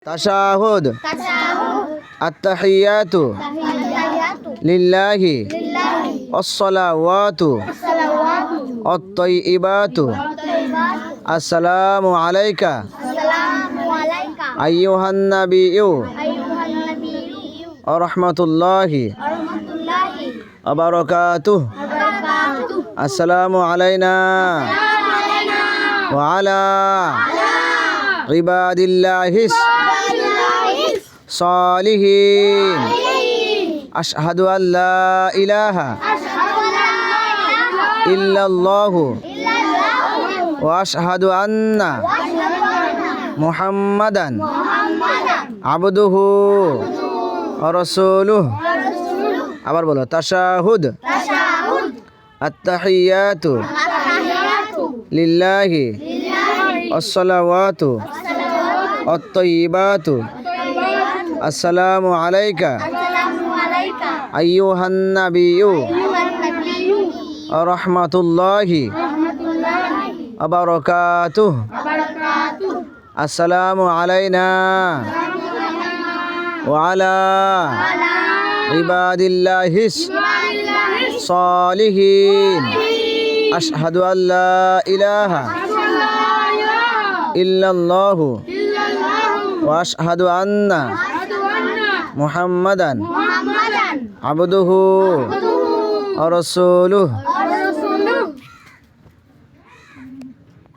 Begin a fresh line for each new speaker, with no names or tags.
তাশাহুদ আত্তাহিয়াতু লিল্লাহি আসসালাওয়াতু আত-তাইয়্যিবাতু আসসালামু আলাইকা আইয়ুহান নাবিয়্যু ওয়া রাহমাতুল্লাহি ওয়া বারাকাতুহু আসসালামু আলাইনা ওয়া আলা ইবাদিল্লাহিস সালিহিন আশহাদু আল্লা ইলাহা ইল্লাল্লাহু ওয়া আশহাদু আন্না মুহাম্মাদান আবদুহু ওয়া রাসূলুহু। আবার বলো, তাশাহুদ আত্তাহিয়াতু লিল্লাহি আসসালাওয়াতু আত-তাইয়্যিবাতু আসসালামু আলাইকা আইয়ুহান নাবিয়্যু ওয়া রাহমাতুল্লাহি ওয়া বারাকাতুহু আসসালামু আলাইনা ওয়া আলা ইবাদিল্লাহিস সালিহিন আশহাদু আল্লা ইলাহা ইল্লাল্লাহু ওয়া আশহাদু আন্না মুহাম্মাদান আবদুহু ওয়া রাসূলুহু।